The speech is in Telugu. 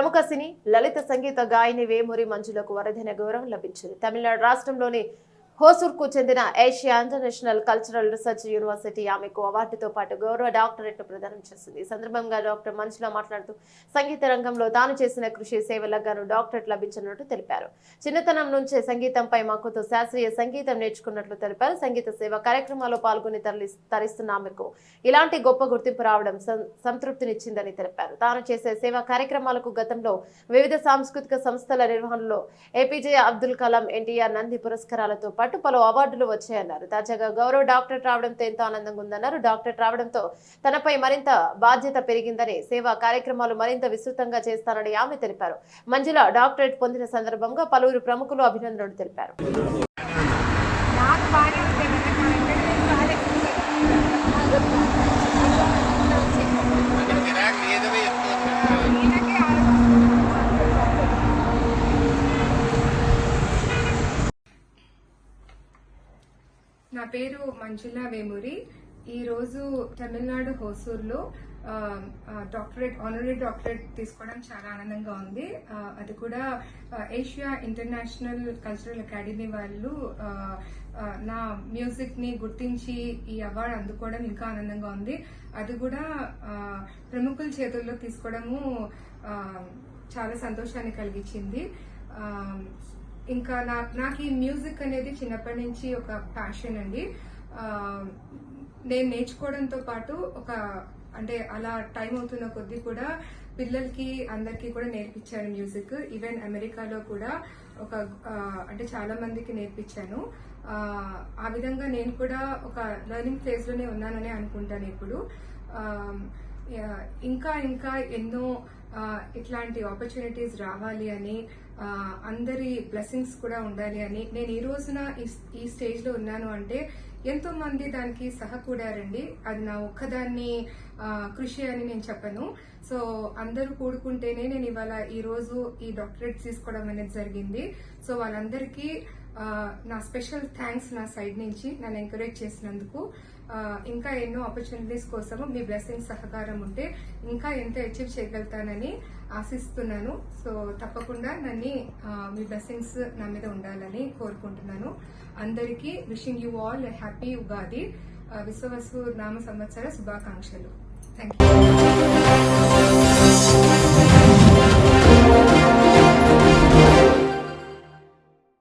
ప్రముఖ సినీ లలిత సంగీత గాయని వేమూరి మంజులకు వరదైన గౌరవం లభించింది. తమిళనాడు రాష్ట్రంలోని హోసూర్కు చెందిన Asia international cultural research university ఆమెకు అవార్డుతో పాటు గౌరవ డాక్టరేట్ను ప్రదానం చేసింది. ఈ సందర్భంగా డాక్టర్ మంజుల మాట్లాడుతూ సంగీత రంగంలో తాను చేసిన కృషి సేవలకు గాను డాక్టరేట్ లభించినట్టు తెలిపారు. చిన్నతనం నుంచే సంగీతంపై మక్కువతో శాస్త్రీయ సంగీతం నేర్చుకున్నట్లు తెలిపారు. సంగీత సేవ కార్యక్రమాల్లో పాల్గొని తరిస్తున్న ఆమెకు ఇలాంటి గొప్ప గుర్తింపు రావడం సంతృప్తినిచ్చిందని తెలిపారు. తాను చేసే సేవా కార్యక్రమాలకు గతంలో వివిధ సాంస్కృతిక సంస్థల నిర్వహణలో ఏపీజే అబ్దుల్ కలాం, ఎన్టీఆర్ నంది పురస్కారాలతో పాటు పలు అవార్డులు వచ్చాయన్నారు. తాజాగా గౌరవ డాక్టరేట్ రావడంతో ఎంతో ఆనందంగా ఉందన్నారు. డాక్టరేట్ రావడంతో తనపై మరింత బాధ్యత పెరిగిందని, సేవా కార్యక్రమాలు మరింత విస్తృతంగా చేస్తానని ఆమె తెలిపారు. మంజుల డాక్టరేట్ పొందిన సందర్భంగా పలువురు ప్రముఖులు అభినందనలు తెలిపారు. నా పేరు మంజుల వేమూరి. ఈరోజు తమిళనాడు హోసూర్లో ఆనరీ డాక్టరేట్ తీసుకోవడం చాలా ఆనందంగా ఉంది. అది కూడా ఏషియా ఇంటర్నేషనల్ కల్చరల్ అకాడమీ వాళ్ళు నా మ్యూజిక్ ని గుర్తించి ఈ అవార్డు అందుకోవడం ఇంకా ఆనందంగా ఉంది. అది కూడా ప్రముఖుల చేతుల్లో తీసుకోవడము చాలా సంతోషాన్ని కలిగించింది. ఇంకా నాకు ఈ మ్యూజిక్ అనేది చిన్నప్పటి నుంచి ఒక ప్యాషన్ అండి. నేను నేర్చుకోవడంతో పాటు అంటే అలా టైం అవుతున్న కొద్దీ కూడా పిల్లలకి అందరికీ కూడా నేర్పించాను మ్యూజిక్. ఈవెన్ అమెరికాలో కూడా అంటే చాలా మందికి నేర్పించాను. ఆ విధంగా నేను కూడా ఒక లెర్నింగ్ ఫేజ్ లోనే ఉన్నానని అనుకుంటాను ఇప్పుడు. ఇంకా ఇంకా ఎన్నో ఇట్లాంటి ఆపర్చునిటీస్ రావాలి అని, అందరి బ్లెస్సింగ్స్ కూడా ఉండాలి అని. నేను ఈ రోజున ఈ స్టేజ్ లో ఉన్నాను అంటే ఎంతో మంది దానికి సహకూడారండి. అది నా ఒక్కదాన్ని కృషి అని నేను చెప్పను. సో అందరూ కూడుకుంటేనే నేను ఇవాళ ఈ రోజు ఈ డాక్టరేట్ తీసుకోవడం అనేది జరిగింది. సో వాళ్ళందరికీ నా స్పెషల్ థ్యాంక్స్ నా సైడ్ నుంచి నన్ను ఎంకరేజ్ చేసినందుకు. ఇంకా ఎన్నో ఆపర్చునిటీస్ కోసము మీ బ్లెస్సింగ్ సహకారం ఉంటే ఇంకా ఎంత అచీవ్ చేయగలుగుతానని ఆశిస్తున్నాను. సో తప్పకుండా మీ బ్లెస్సింగ్స్ నా మీద ఉండాలని కోరుకుంటున్నాను. అందరికీ wishing you all happy Ugadi, Vishwavasu నామ సంవత్సర శుభాకాంక్షలు. Thank you.